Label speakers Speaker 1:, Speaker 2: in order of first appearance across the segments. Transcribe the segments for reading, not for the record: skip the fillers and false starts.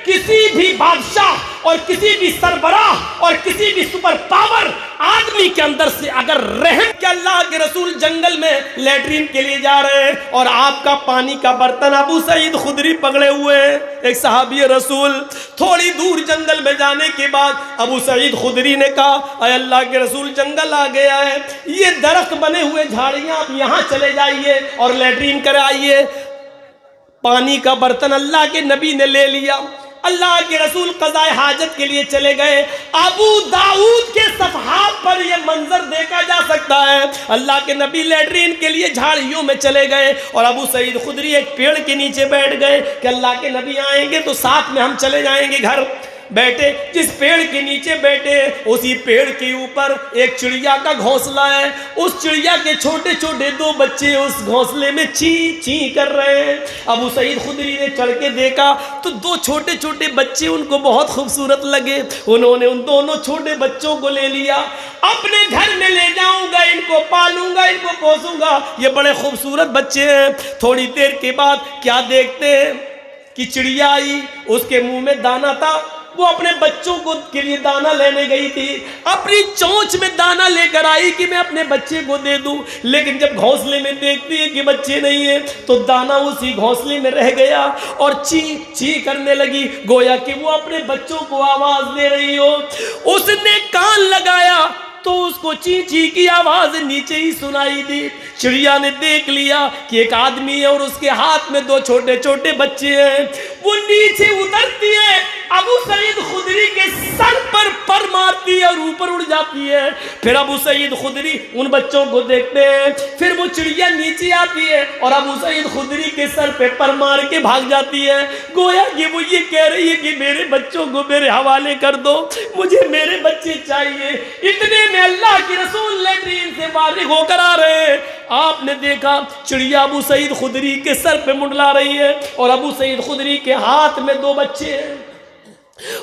Speaker 1: کسی بھی بادشاہ اور کسی بھی سربراہ اور کسی بھی سپر پاور آدمی کے اندر سے اگر رحم کہ اللہ کے رسول جنگل میں لیٹرین کے لیے جا رہے ہیں اور آپ کا پانی کا برتن ابو سعید خدری پکڑے ہوئے ہیں. ایک صحابی رسول تھوڑی دور جنگل میں جانے کے بعد ابو سعید خدری نے کہا اے اللہ کے رسول جنگل آ گیا ہے, یہ درخت بنے ہوئے جھاڑیاں آپ یہاں چلے جائیے اور لیٹرین کرائیے. پانی کا برتن اللہ کے نبی نے لے لیا. اللہ کے رسول قضاء حاجت کے لیے چلے گئے. ابو داؤد کے صفحات پر یہ منظر دیکھا جا سکتا ہے. اللہ کے نبی لیٹرین کے لیے جھاڑیوں میں چلے گئے اور ابو سعید خدری ایک پیڑ کے نیچے بیٹھ گئے کہ اللہ کے نبی آئیں گے تو ساتھ میں ہم چلے جائیں گے گھر. بیٹھے, جس پیڑ کے نیچے بیٹھے اسی پیڑ کے اوپر ایک چڑیا کا گھونسلہ ہے. اس چڑیا کے چھوٹے چھوٹے 2 بچے اس گھونسلے میں چی چی کر رہے ہیں. ابو سعید خدری نے چڑھ کے دیکھا تو 2 چھوٹے چھوٹے بچے ان کو بہت خوبصورت لگے. انہوں نے ان دونوں چھوٹے بچوں کو لے لیا, اپنے گھر میں لے جاؤں گا, ان کو پالوں گا, ان کو پوسوں گا, یہ بڑے خوبصورت بچے ہیں. تھوڑی دیر کے بعد کیا دیکھتے ہیں کہ چڑیا آئی, اس کے منہ میں دانا تھا. وہ اپنے بچوں کو کے لیے دانا لینے گئی تھی, اپنی چونچ میں دانا لے کر آئی کہ میں اپنے بچے کو دے دوں. لیکن جب گھونسلے میں دیکھتی ہے کہ بچے نہیں ہیں تو دانا اسی گھونسلے میں رہ گیا اور چی چی کرنے لگی, گویا کہ وہ اپنے بچوں کو آواز دے رہی ہو. اس نے کان لگایا تو اس کو چی چی کی آواز نیچے ہی سنائی دی. چڑیا نے دیکھ لیا کہ ایک آدمی ہے اور اس کے ہاتھ میں 2 چھوٹے چھوٹے بچے ہیں. وہ نیچے اترتی ہے, ابو سعید خدری کے سر پر مارتی ہے اور اوپر اڑ جاتی ہے. پھر ابو سعید خدری ان بچوں کو دیکھتے ہیں. پھر وہ چڑیا نیچے آتی ہے اور ابو سعید خدری کے سر پہ پر مار کے بھاگ جاتی ہے. گویا کہ وہ یہ کہہ رہی ہے کہ میرے بچوں کو میرے حوالے کر دو, مجھے میرے بچے چاہیے. اتنے میں اللہ کے رسول لیٹرین سے فارغ ہو کر آ رہے ہیں. آپ نے دیکھا چڑیا ابو سعید خدری کے سر پہ منڈلا رہی ہے اور ابو سعید خدری کے ہاتھ میں 2 بچے ہیں.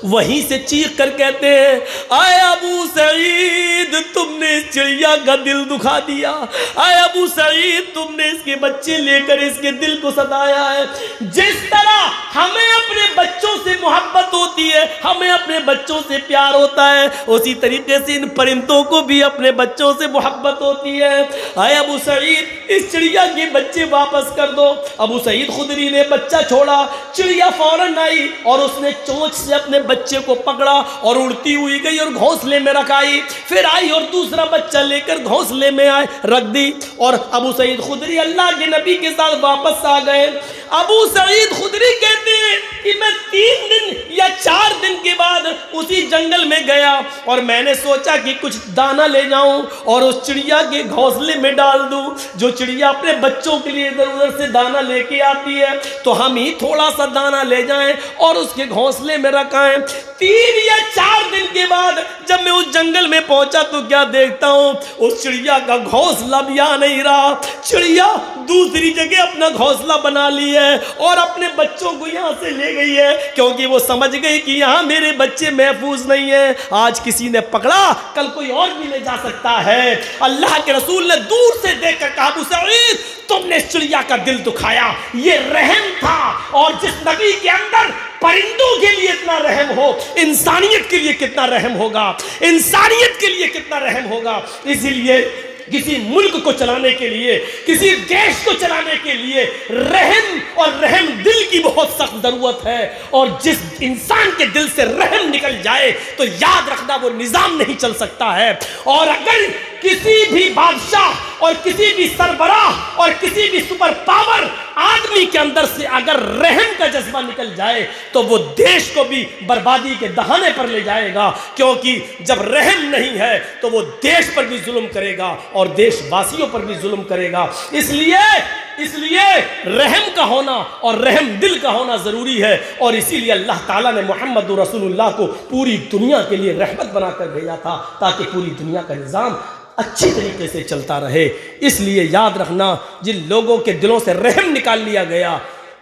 Speaker 1: وہیں سے چیخ کر کہتے ہیں اے ابو سعید تم نے اس چڑیا کا دل دکھا دیا, اے ابو سعید تم نے اس کے بچے لے کر اس کے دل کو ستایا ہے. جس طرح ہمیں اپنے بچوں سے محبت ہوتی ہے, ہمیں اپنے بچوں سے پیار ہوتا ہے, اسی طریقے سے ان پرندوں کو بھی اپنے بچوں سے محبت ہوتی ہے. اے ابو سعید اس چڑیا کے بچے واپس کر دو. ابو سعید خدری نے بچہ چھوڑا, چڑیا فوراً آئی اور اس نے چونچ سے اپنے بچے کو پکڑا اور اڑتی ہوئی گئی اور گھونسلے میں رکھائی. پھر آئی اور دوسرا بچہ لے کر گھونسلے میں رکھ دی اور ابو سعید خدری اللہ کے نبی کے ساتھ واپس آ گئے. ابو سعید خدری کہتے ہیں کہ میں 3 دن یا 4 دن کے بعد اسی جنگل میں گیا اور میں نے سوچا کہ کچھ دانا لے جاؤں اور اس چڑیا کے گھونسلے میں ڈال دوں. جو چڑیا اپنے بچوں کے لیے ادھر ادھر سے دانا لے کے آتی ہے تو ہم ہی تھوڑا سا دانا لے جائیں اور اس کے گھونسلے میں رکھائیں. 3 یا 4 دن کے بعد جب میں اس جنگل میں پہنچا تو کیا دیکھتا ہوں, اس چڑیا کا گھونسلہ بھی آ نہیں رہا. چڑیا دوسری جگہ اپنا گھونسلہ بنا لی ہے اور اپنے بچوں کو یہاں سے لے گئی ہے, کیونکہ وہ سمجھ گئی کہ یہاں میرے بچے محفوظ نہیں ہیں. آج کسی نے پکڑا کل کوئی اور بھی لے جا سکتا ہے. اللہ کے رسول نے دور سے دیکھ کر کہا ابو سعید تم نے اس چڑیا کا دل دکھایا, یہ رحم تھا. اور جس نبی کے اندر پرندوں کے لیے اتنا رحم ہو, انسانیت کے لیے کتنا رحم ہوگا, انسانیت کے لیے کتنا رحم ہوگا. اسی لیے کسی ملک کو چلانے کے لیے, کسی دیش کو چلانے کے لیے رحم اور رحم دل کی بہت سخت ضرورت ہے. اور جس انسان کے دل سے رحم نکل جائے تو یاد رکھنا وہ نظام نہیں چل سکتا ہے. اور اگر کسی بھی بادشاہ اور کسی بھی سربراہ اور کسی بھی سپر پاور آدمی کے اندر سے اگر رحم کا جذبہ نکل جائے تو وہ دیش کو بھی بربادی کے دہانے پر لے جائے گا. کیونکہ جب رحم نہیں ہے تو وہ دیش پر بھی ظلم کرے گا اور دیش واسیوں پر بھی ظلم کرے گا. اس لیے رحم کا ہونا اور رحم دل کا ہونا ضروری ہے. اور اسی لیے اللہ تعالیٰ نے محمد رسول اللہ کو پوری دنیا کے لیے رحمت بنا کر بھیجا تھا تاکہ پوری دنیا کا نظام اچھی طریقے سے چلتا رہے. اس لیے یاد رکھنا جن لوگوں کے دلوں سے رحم نکال لیا گیا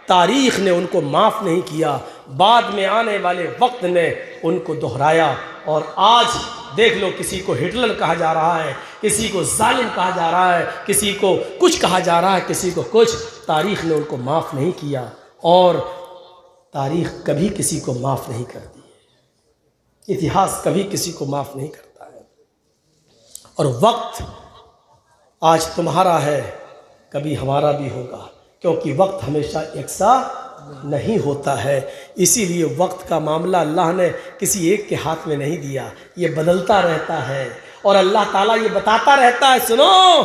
Speaker 1: تاریخ نے ان کو معاف نہیں کیا, بعد میں آنے والے وقت نے ان کو دہرایا. اور آج دیکھ لو کسی کو ہٹلر کہا جا رہا ہے, کسی کو ظالم کہا جا رہا ہے, کسی کو کچھ کہا جا رہا ہے, کسی کو کچھ. تاریخ نے ان کو معاف نہیں کیا. اور تاریخ کبھی کسی کو معاف نہیں کرتی، اتہاس کبھی کسی کو معاف نہیں کرتا ہے۔ اور وقت آج تمہارا ہے، کبھی ہمارا بھی ہوگا، کیونکہ وقت ہمیشہ یکساں نہیں ہوتا ہے۔ اسی لیے وقت کا معاملہ اللہ نے کسی ایک کے ہاتھ میں نہیں دیا، یہ بدلتا رہتا ہے، اور اللہ تعالیٰ یہ بتاتا رہتا ہے، سنو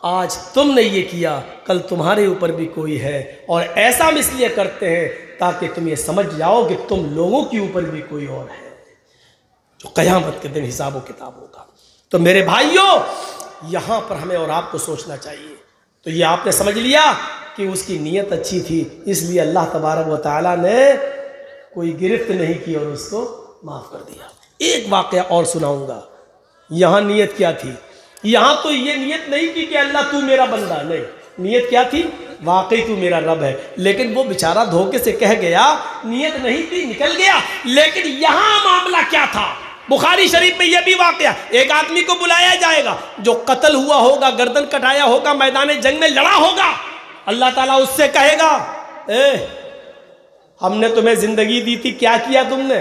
Speaker 1: آج تم نے یہ کیا، کل تمہارے اوپر بھی کوئی ہے، اور ایسا ہم اس لیے کرتے ہیں تاکہ تم یہ سمجھ جاؤ کہ تم لوگوں کے اوپر بھی کوئی اور ہے جو قیامت کے دن حساب و کتاب ہوگا۔ تو میرے بھائیوں، یہاں پر ہمیں اور آپ کو سوچنا چاہیے۔ تو یہ آپ نے سمجھ لیا کہ اس کی نیت اچھی تھی، اس لیے اللہ تبارک و تعالیٰ نے کوئی گرفت نہیں کی اور اس کو معاف کر دیا۔ ایک واقعہ اور سناؤں گا۔ یہاں نیت کیا تھی؟ یہاں تو یہ نیت نہیں تھی کہ اللہ تو میرا بندہ، نہیں، نیت کیا تھی؟ واقعی تو میرا رب ہے، لیکن وہ بیچارہ دھوکے سے کہہ گیا، نیت نہیں تھی، نکل گیا۔ لیکن یہاں معاملہ کیا تھا؟ بخاری شریف میں یہ بھی واقعہ، ایک آدمی کو بلایا جائے گا جو قتل ہوا ہوگا، گردن کٹایا ہوگا، میدان جنگ میں لڑا ہوگا۔ اللہ تعالیٰ اس سے کہے گا، ہم نے تمہیں زندگی دی تھی، کیا کیا تم نے؟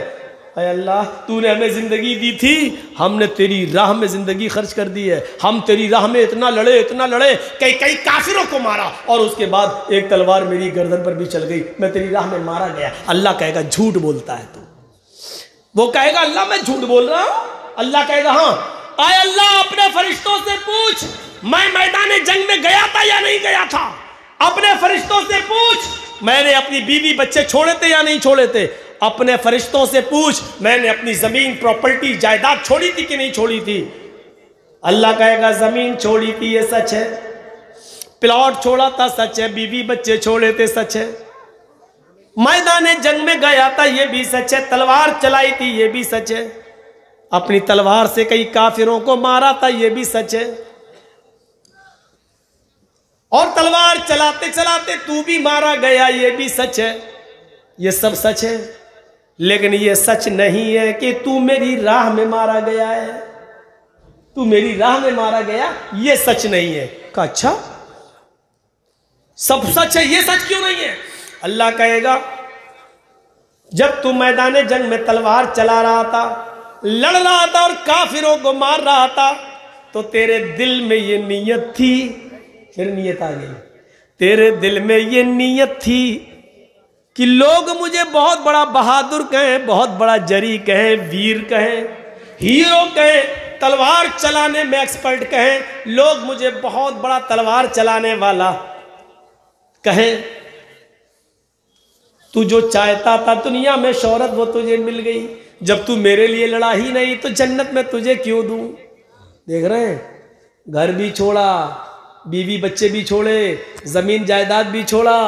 Speaker 1: اے اللہ، تو نے ہمیں زندگی دی تھی، ہم نے تیری راہ میں زندگی خرچ کر دی ہے، ہم تیری راہ میں اتنا لڑے، کئی کافروں کو مارا، اور اس کے بعد ایک تلوار میری گردن پر بھی چل گئی، میں تیری راہ میں مارا گیا۔ اللہ کہے گا جھوٹ بولتا ہے تو، وہ کہے گا اللہ میں جھوٹ بول رہا ہوں؟ اللہ کہے گا ہاں۔ اے اللہ، اپنے فرشتوں سے پوچھ میں میدان جنگ میں گیا تھا یا نہیں گیا تھا؟ اپنے فرشتوں سے پوچھ میں نے اپنی بیوی بچے چھوڑے تھے یا نہیں چھوڑے تھے؟ اپنے فرشتوں سے پوچھ میں نے اپنی زمین پراپرٹی جائیداد چھوڑی تھی کہ نہیں چھوڑی تھی؟ اللہ کہے گا زمین چھوڑی تھی، یہ سچ ہے، پلاٹ چھوڑا تھا، سچ ہے، بیوی بچے چھوڑے تھے، سچ ہے، میدان جنگ میں گیا تھا، یہ بھی سچ ہے، تلوار چلائی تھی، یہ بھی سچ ہے، اپنی تلوار سے کئی کافروں کو مارا تھا، یہ بھی سچ ہے، اور تلوار چلاتے چلاتے تو بھی مارا گیا، یہ بھی سچ ہے، یہ سب سچ ہے، لیکن یہ سچ نہیں ہے کہ تو میری راہ میں مارا گیا ہے، تو میری راہ میں مارا گیا، یہ سچ نہیں ہے۔ کہا اچھا، سب سچ ہے، یہ سچ کیوں نہیں ہے؟ اللہ کہے گا جب تو میدان جنگ میں تلوار چلا رہا تھا، لڑ رہا تھا اور کافروں کو مار رہا تھا، تو تیرے دل میں یہ نیت تھی، پھر نیت آ گئی، تیرے دل میں یہ نیت تھی کہ لوگ مجھے بہت بڑا بہادر کہیں، بہت بڑا جری کہیں، ویر کہیں، ہیرو کہیں، تلوار چلانے میں ایکسپرٹ کہیں، لوگ مجھے بہت بڑا تلوار چلانے والا کہیں، تو جو چاہتا تھا دنیا میں شہرت وہ تجھے مل گئی، جب تو میرے لیے لڑا ہی نہیں تو جنت میں تجھے کیوں دوں؟ دیکھ رہے ہیں، گھر بھی چھوڑا، بیوی بچے بھی چھوڑے، زمین جائیداد بھی چھوڑا،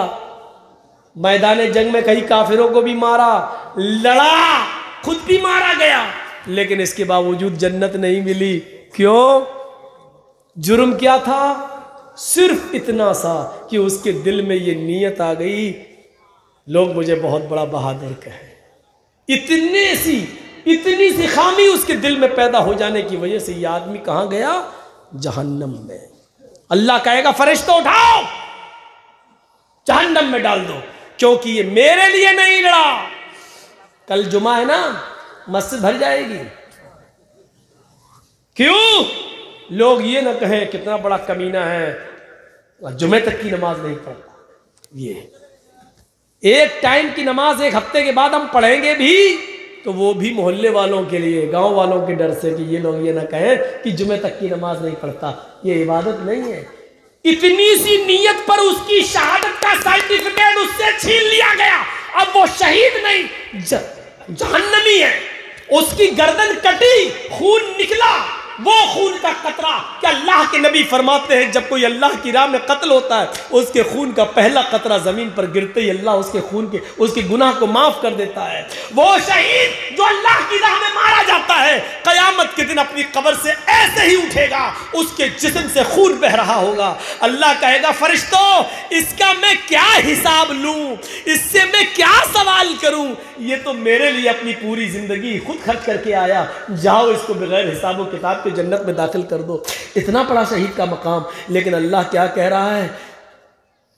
Speaker 1: میدان جنگ میں کئی کافروں کو بھی مارا، لڑا، خود بھی مارا گیا، لیکن اس کے باوجود جنت نہیں ملی۔ کیوں؟ جرم کیا تھا؟ صرف اتنا سا کہ اس کے دل میں یہ نیت آ گئی لوگ مجھے بہت بڑا بہادر کہیں۔ اتنی سی خامی اس کے دل میں پیدا ہو جانے کی وجہ سے یہ آدمی کہاں گیا؟ جہنم میں۔ اللہ کہے گا فرشتوں اٹھاؤ، جہنم میں ڈال دو، کیونکہ یہ میرے لیے نہیں لڑا۔ کل جمعہ ہے نا، مسجد بھر جائے گی۔ کیوں؟ لوگ یہ نہ کہیں کتنا بڑا کمینہ ہے، جمعہ تک کی نماز نہیں پڑھتا۔ یہ ایک ٹائم کی نماز ایک ہفتے کے بعد ہم پڑھیں گے بھی تو وہ بھی محلے والوں کے لیے، گاؤں والوں کے ڈر سے کہ یہ لوگ یہ نہ کہیں کہ جمعہ تک کی نماز نہیں پڑھتا۔ یہ عبادت نہیں ہے۔ اتنی سی نیت پر اس کی شہادت کا سرٹیفکیٹ اس سے چھین لیا گیا، اب وہ شہید نہیں، جہنمی ہے۔ اس کی گردن کٹی، خون نکلا، وہ خون کا قطرہ کہ اللہ کے نبی فرماتے ہیں جب کوئی اللہ کی راہ میں قتل ہوتا ہے اس کے خون کا پہلا قطرہ زمین پر گرتے ہی اللہ اس کے خون کے اس کے گناہ کو معاف کر دیتا ہے۔ وہ شہید جو اللہ کی راہ میں مارا جاتا ہے قیامت کے دن اپنی قبر سے ایسے ہی اٹھے گا، اس کے جسم سے خون بہ رہا ہوگا۔ اللہ کہے گا فرشتوں اس کا میں کیا حساب لوں، اس سے میں کیا سوال کروں؟ یہ تو میرے لیے اپنی پوری زندگی خود خرچ کر کے آیا، جاؤ اس کو بغیر حساب و کتاب کے جنت میں داخل کر دو۔ اتنا بڑا شہید کا مقام، لیکن اللہ کیا کہہ رہا ہے؟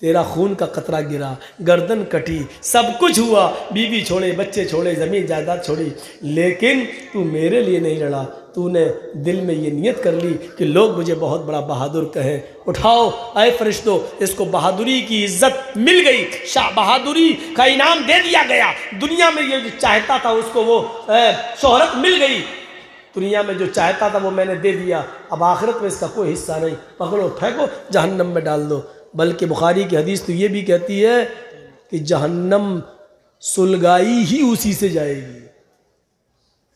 Speaker 1: تیرا خون کا قطرہ گرا، گردن کٹی، سب کچھ ہوا، بیوی چھوڑے، بچے چھوڑے، زمین جائیداد چھوڑی، لیکن تو میرے لیے نہیں لڑا۔ تو نے دل میں یہ نیت کر لی کہ لوگ مجھے بہت بڑا بہادر کہیں۔ اٹھاؤ اے فرشتوں، اس کو بہادری کی عزت مل گئی، شاہ بہادری کا انعام دے دیا گیا۔ دنیا میں یہ جو چاہتا تھا اس کو وہ شہرت مل گئی، دنیا میں جو چاہتا تھا وہ میں نے دے دیا، اب آخرت میں اس کا کوئی حصہ نہیں، پکڑو پھینکو جہنم میں ڈال دو۔ بلکہ بخاری کی حدیث تو یہ بھی کہتی ہے کہ جہنم سلگائی ہی اسی سے جائے گی،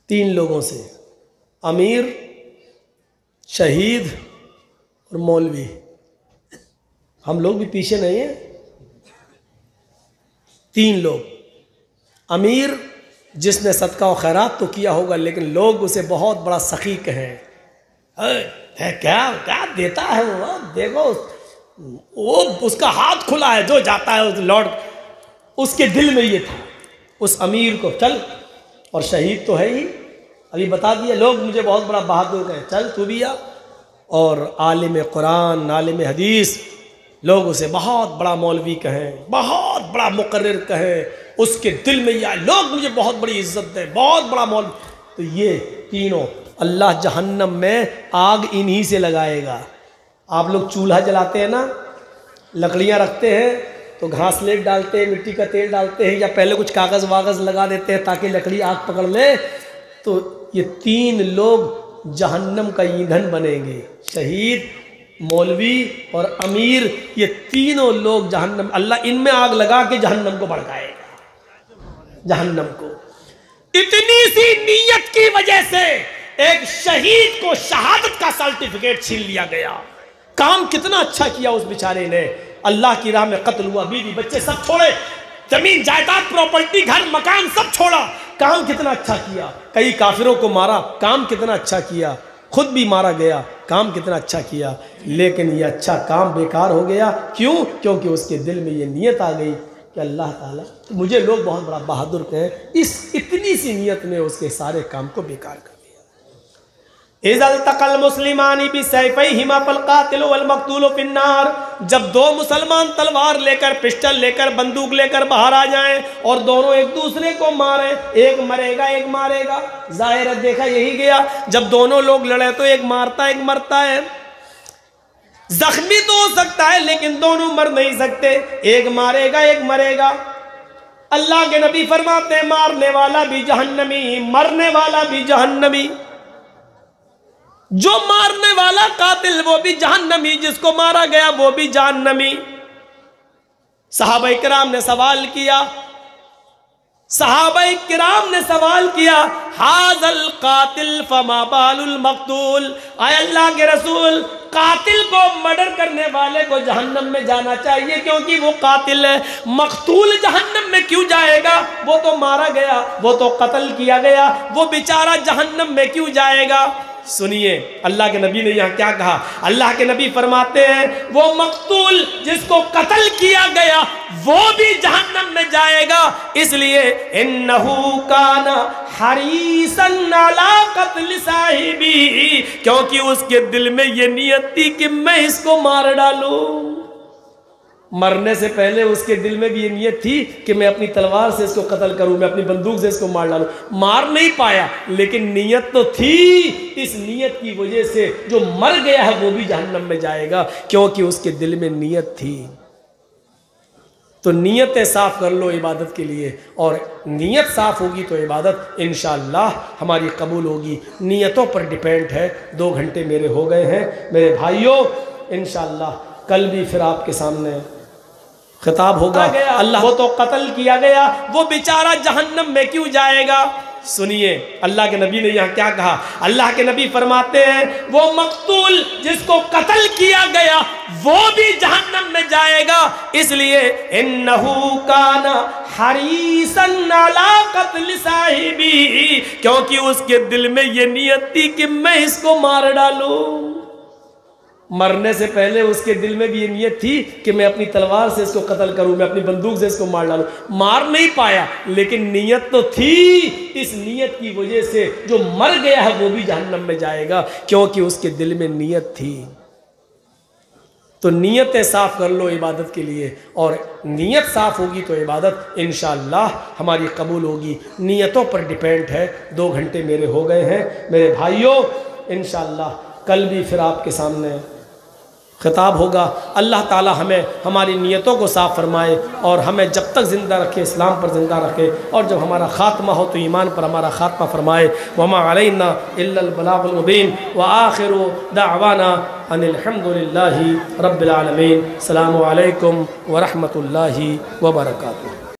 Speaker 1: 3 لوگوں سے، امیر، شہید اور مولوی۔ ہم لوگ بھی پیچھے نہیں ہیں، 3 لوگ، امیر جس نے صدقہ و خیرات تو کیا ہوگا لیکن لوگ اسے بہت بڑا سخی کہیں، کیا دیتا ہے وہ، دیکھو وہ اس کا ہاتھ کھلا ہے، جو جاتا ہے اس لارڈ، اس کے دل میں یہ تھا اس امیر کو، چل، اور شہید تو ہے ہی، ابھی بتا دیا، لوگ مجھے بہت بڑا بہادر کہیں، چل تو بھی آ، اور عالم قرآن، عالم حدیث، لوگ اسے بہت بڑا مولوی کہیں، بہت بڑا مقرر کہیں، اس کے دل میں یہ، لوگ مجھے بہت بڑی عزت دیں، بہت بڑا مولوی۔ تو یہ تینوں اللہ جہنم میں آگ انہی سے لگائے گا۔ آپ لوگ چولہا جلاتے ہیں نا، لکڑیاں رکھتے ہیں تو گھاس لیٹ ڈالتے ہیں، مٹی کا تیل ڈالتے ہیں، یا پہلے کچھ کاغذ واغذ لگا دیتے ہیں تاکہ لکڑی آگ پکڑ لے، تو یہ 3 لوگ جہنم کا ایندھن بنیں گے، شہید، مولوی اور امیر، یہ تینوں لوگ جہنم، اللہ ان میں آگ لگا کے جہنم کو بھڑکائے گا، جہنم کو۔ اتنی سی نیت کی وجہ سے ایک شہید کو شہادت کا سرٹیفکیٹ چھین لیا گیا۔ کام کتنا اچھا کیا اس بیچارے نے، اللہ کی راہ میں قتل ہوا، بیوی بچے سب چھوڑے، زمین جائیداد پراپرٹی گھر مکان سب چھوڑا، کام کتنا اچھا کیا، کئی کافروں کو مارا، کام کتنا اچھا کیا، خود بھی مارا گیا، کام کتنا اچھا کیا، لیکن یہ اچھا کام بیکار ہو گیا۔ کیوں؟ کیونکہ اس کے دل میں یہ نیت آ گئی کہ اللہ تعالیٰ مجھے لوگ بہت بڑا بہادر کہیں، اس اتنی سی نیت نے اس کے سارے کام کو بیکار کر دیا۔ اِذَا الْتَقَى الْمُسْلِمَانِ بِسَيْفَيْهِمَا فَالْقَاتِلُ وَالْمَقْتُولُ فِي النَّارِ، جب 2 مسلمان تلوار لے کر، پسٹل لے کر، بندوق لے کر باہر آ جائیں اور دونوں ایک دوسرے کو ماریں، ایک مرے گا ایک مارے گا، ظاہر دیکھا یہی گیا، جب دونوں لوگ لڑے تو ایک مارتا ایک مرتا ہے، زخمی تو ہو سکتا ہے لیکن دونوں مر نہیں سکتے، ایک مارے گا ایک مرے گا۔ اللہ کے نبی فرماتے ہیں مارنے والا بھی جہنمی، مرنے والا بھی جہنمی، جو مارنے والا قاتل وہ بھی جہنمی، جس کو مارا گیا وہ بھی جہنمی۔ صحابہ کرام نے سوال کیا، صحابہ کرام نے سوال کیا، ھذا القاتل فما بال المقتول، اے اللہ کے رسول، قاتل کو مرڈر کرنے والے کو جہنم میں جانا چاہیے کیونکہ وہ قاتل ہے، مقتول جہنم میں کیوں جائے گا؟ وہ تو مارا گیا، وہ تو قتل کیا گیا، وہ بیچارہ جہنم میں کیوں جائے گا؟ سنیے اللہ کے نبی نے یہاں کیا کہا، اللہ کے نبی فرماتے ہیں وہ مقتول جس کو قتل کیا گیا وہ بھی جہنم میں جائے گا، اس لیے انہو کان حریصا علی قتل صاحبی، کیونکہ اس کے دل میں یہ نیت تھی کہ میں اس کو مار ڈالوں۔ مرنے سے پہلے اس کے دل میں بھی یہ نیت تھی کہ میں اپنی تلوار سے اس کو قتل کروں، میں اپنی بندوق سے اس کو مار ڈالوں، مار نہیں پایا لیکن نیت تو تھی، اس نیت کی وجہ سے جو مر گیا ہے وہ بھی جہنم میں جائے گا کیونکہ اس کے دل میں نیت تھی۔ تو نیتیں صاف کر لو عبادت کے لیے، اور نیت صاف ہوگی تو عبادت انشاءاللہ ہماری قبول ہوگی۔ نیتوں پر ڈیپینڈ ہے۔ 2 گھنٹے میرے ہو گئے ہیں میرے بھائیوں، انشاءاللہ کل بھی پھر آپ کے سامنے خطاب ہوگا۔ اللہ وہ تو قتل کیا گیا، وہ بیچارہ جہنم میں کیوں جائے گا؟ سنیے اللہ کے نبی نے یہاں کیا کہا، اللہ کے نبی فرماتے ہیں وہ مقتول جس کو قتل کیا گیا وہ بھی جہنم میں جائے گا، اس لیے انہو کان حریصا علی قتل صاحبی، کیونکہ اس کے دل میں یہ نیت تھی کہ میں اس کو مار ڈالوں۔ مرنے سے پہلے اس کے دل میں بھی یہ نیت تھی کہ میں اپنی تلوار سے اس کو قتل کروں، میں اپنی بندوق سے اس کو مار ڈالوں، مار نہیں پایا لیکن نیت تو تھی، اس نیت کی وجہ سے جو مر گیا ہے وہ بھی جہنم میں جائے گا کیونکہ اس کے دل میں نیت تھی۔ تو نیتیں صاف کر لو عبادت کے لیے، اور نیت صاف ہوگی تو عبادت انشاءاللہ ہماری قبول ہوگی۔ نیتوں پر ڈیپینڈ ہے۔ 2 گھنٹے میرے ہو گئے ہیں میرے بھائیوں، انشاءاللہ کل بھی پھر آپ کے سامنے خطاب ہوگا۔ اللہ تعالی ہمیں ہماری نیتوں کو صاف فرمائے اور ہمیں جب تک زندہ رکھے اسلام پر زندہ رکھے، اور جب ہمارا خاتمہ ہو تو ایمان پر ہمارا خاتمہ فرمائے۔ وما علینا الا البلاغ المبین، وآخر دعوانا ان الحمد للہ رب العالمین۔ السلام علیکم ورحمۃ اللہ وبرکاتہ۔